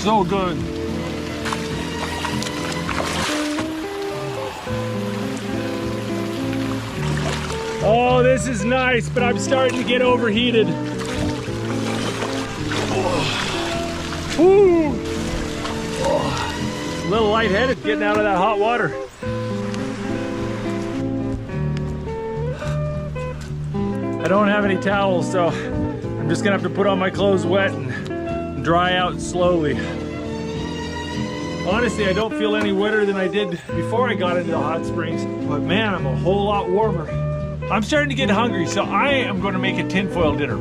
So good. Oh, this is nice, but I'm starting to get overheated. Woo! A little lightheaded getting out of that hot water. I don't have any towels, so I'm just gonna have to put on my clothes wet and dry out slowly. Honestly, I don't feel any wetter than I did before I got into the hot springs, but man, I'm a whole lot warmer. I'm starting to get hungry, so I am going to make a tinfoil dinner.